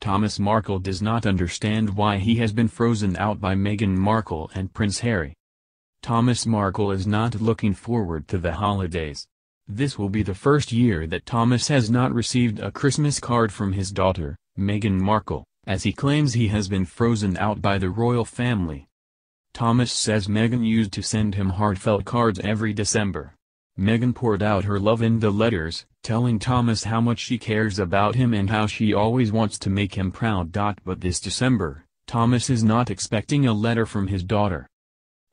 Thomas Markle does not understand why he has been frozen out by Meghan Markle and Prince Harry. Thomas Markle is not looking forward to the holidays. This will be the first year that Thomas has not received a Christmas card from his daughter, Meghan Markle, as he claims he has been frozen out by the royal family. Thomas says Meghan used to send him heartfelt cards every December. Meghan poured out her love in the letters, telling Thomas how much she cares about him and how she always wants to make him proud. But this December, Thomas is not expecting a letter from his daughter.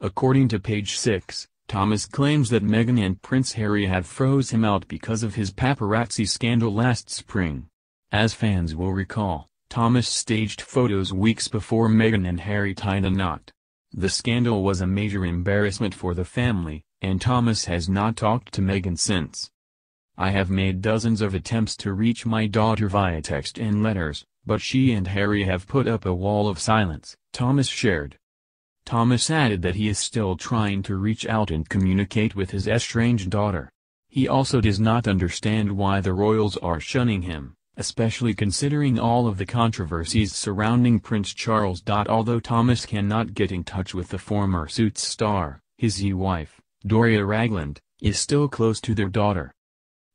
According to page 6, Thomas claims that Meghan and Prince Harry have froze him out because of his paparazzi scandal last spring. As fans will recall, Thomas staged photos weeks before Meghan and Harry tied a knot. The scandal was a major embarrassment for the family, and Thomas has not talked to Meghan since. "I have made dozens of attempts to reach my daughter via text and letters, but she and Harry have put up a wall of silence," Thomas shared. Thomas added that he is still trying to reach out and communicate with his estranged daughter. He also does not understand why the royals are shunning him, especially considering all of the controversies surrounding Prince Charles. Although Thomas cannot get in touch with the former Suits star, his wife, Doria Ragland, is still close to their daughter.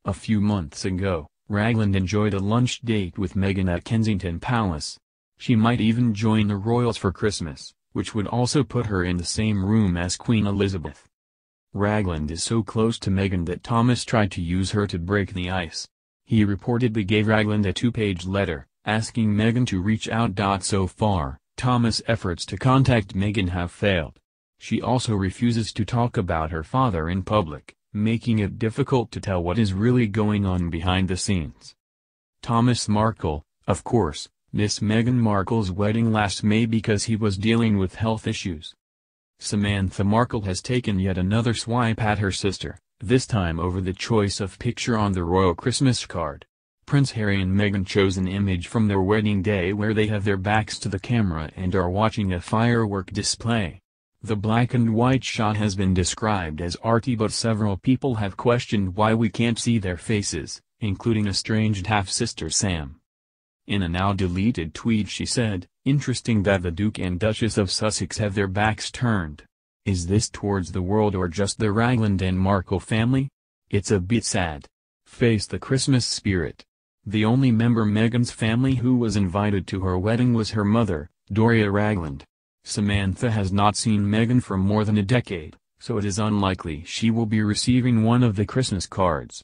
A few months ago, Ragland enjoyed a lunch date with Meghan at Kensington Palace. She might even join the royals for Christmas, which would also put her in the same room as Queen Elizabeth. Ragland is so close to Meghan that Thomas tried to use her to break the ice. He reportedly gave Ragland a 2-page letter, asking Meghan to reach out. So far, Thomas' efforts to contact Meghan have failed. She also refuses to talk about her father in public, making it difficult to tell what is really going on behind the scenes. Thomas Markle, of course, missed Meghan Markle's wedding last May because he was dealing with health issues. Samantha Markle has taken yet another swipe at her sister, this time over the choice of picture on the royal Christmas card. Prince Harry and Meghan chose an image from their wedding day where they have their backs to the camera and are watching a firework display. The black and white shot has been described as arty, but several people have questioned why we can't see their faces, including estranged half-sister Sam. In a now-deleted tweet she said, "Interesting that the Duke and Duchess of Sussex have their backs turned. Is this towards the world or just the Ragland and Markle family? It's a bit sad. Face the Christmas spirit." The only member Meghan's family who was invited to her wedding was her mother, Doria Ragland. Samantha has not seen Meghan for more than a decade, so it is unlikely she will be receiving one of the Christmas cards.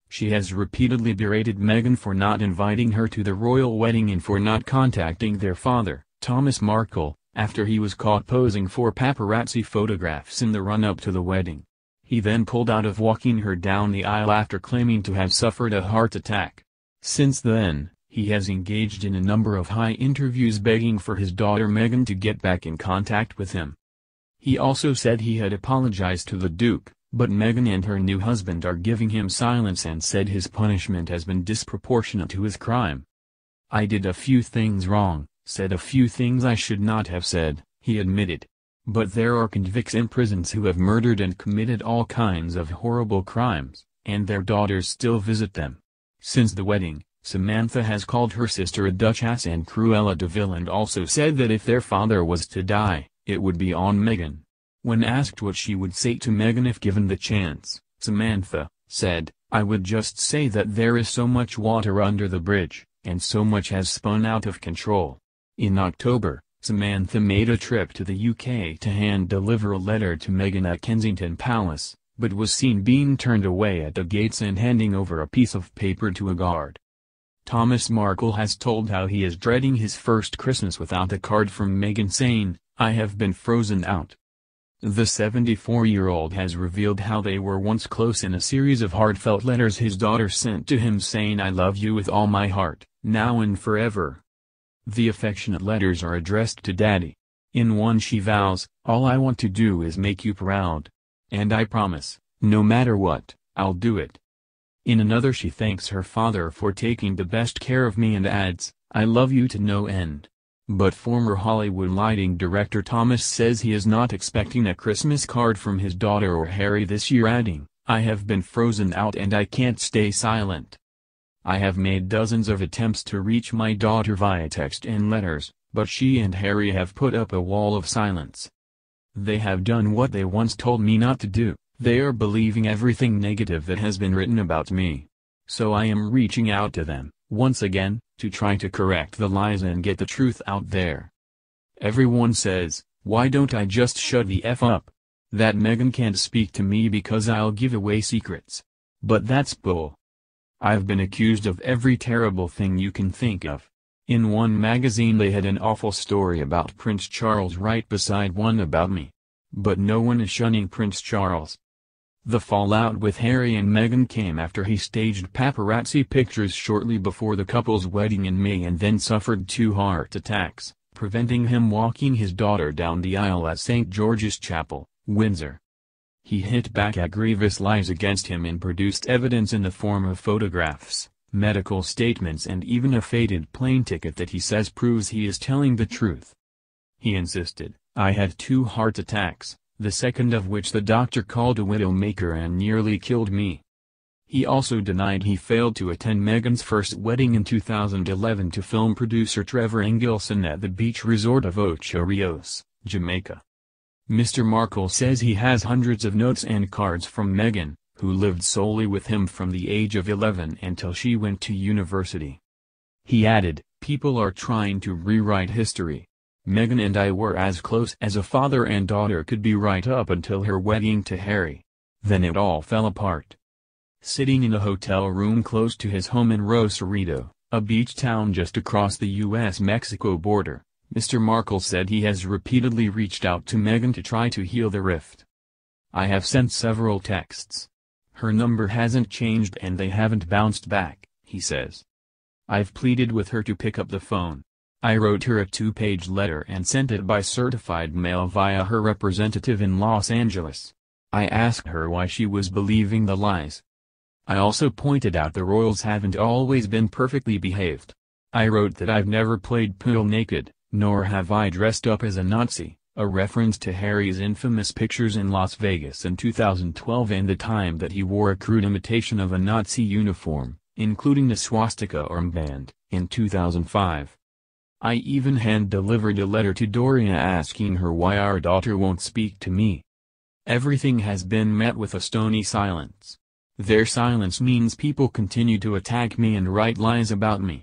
She has repeatedly berated Meghan for not inviting her to the royal wedding and for not contacting their father, Thomas Markle, after he was caught posing for paparazzi photographs in the run-up to the wedding. He then pulled out of walking her down the aisle after claiming to have suffered a heart attack. Since then, he has engaged in a number of high interviews begging for his daughter Meghan to get back in contact with him. He also said he had apologized to the Duke, but Meghan and her new husband are giving him silence and said his punishment has been disproportionate to his crime. "I did a few things wrong, said a few things I should not have said," he admitted. But there are convicts in prisons who have murdered and committed all kinds of horrible crimes, and their daughters still visit them. Since the wedding, Samantha has called her sister a duchess and Cruella de Vil, and also said that if their father was to die, it would be on Meghan. When asked what she would say to Meghan if given the chance, Samantha said, "I would just say that there is so much water under the bridge, and so much has spun out of control." In October, Samantha made a trip to the UK to hand-deliver a letter to Meghan at Kensington Palace, but was seen being turned away at the gates and handing over a piece of paper to a guard. Thomas Markle has told how he is dreading his first Christmas without a card from Meghan, saying, "I have been frozen out." The 74-year-old has revealed how they were once close in a series of heartfelt letters his daughter sent to him saying, "I love you with all my heart, now and forever." The affectionate letters are addressed to Daddy. In one she vows, "All I want to do is make you proud. And I promise, no matter what, I'll do it." In another she thanks her father for taking the best care of me and adds, "I love you to no end." But former Hollywood lighting director Thomas says he is not expecting a Christmas card from his daughter or Harry this year, adding, "I have been frozen out and I can't stay silent." I have made dozens of attempts to reach my daughter via text and letters, but she and Harry have put up a wall of silence. They have done what they once told me not to do. They are believing everything negative that has been written about me. So I am reaching out to them, once again, to try to correct the lies and get the truth out there. Everyone says, why don't I just shut the F up? That Meghan can't speak to me because I'll give away secrets. But that's bull. I've been accused of every terrible thing you can think of. In one magazine they had an awful story about Prince Charles right beside one about me. But no one is shunning Prince Charles. The fallout with Harry and Meghan came after he staged paparazzi pictures shortly before the couple's wedding in May and then suffered 2 heart attacks, preventing him walking his daughter down the aisle at St. George's Chapel, Windsor. He hit back at grievous lies against him and produced evidence in the form of photographs, medical statements and even a faded plane ticket that he says proves he is telling the truth. He insisted, I had 2 heart attacks, the second of which the doctor called a widowmaker and nearly killed me. He also denied he failed to attend Meghan's first wedding in 2011 to film producer Trevor Engelson at the beach resort of Ocho Rios, Jamaica. Mr. Markle says he has hundreds of notes and cards from Meghan, who lived solely with him from the age of 11 until she went to university. He added, people are trying to rewrite history. Meghan and I were as close as a father and daughter could be right up until her wedding to Harry. Then it all fell apart. Sitting in a hotel room close to his home in Rosarito, a beach town just across the U.S.-Mexico border, Mr. Markle said he has repeatedly reached out to Meghan to try to heal the rift. I have sent several texts. Her number hasn't changed and they haven't bounced back, he says. I've pleaded with her to pick up the phone. I wrote her a 2-page letter and sent it by certified mail via her representative in Los Angeles. I asked her why she was believing the lies. I also pointed out the royals haven't always been perfectly behaved. I wrote that I've never played pool naked, nor have I dressed up as a Nazi, a reference to Harry's infamous pictures in Las Vegas in 2012 and the time that he wore a crude imitation of a Nazi uniform, including the swastika armband, in 2005. I even hand-delivered a letter to Doria asking her why our daughter won't speak to me. Everything has been met with a stony silence. Their silence means people continue to attack me and write lies about me.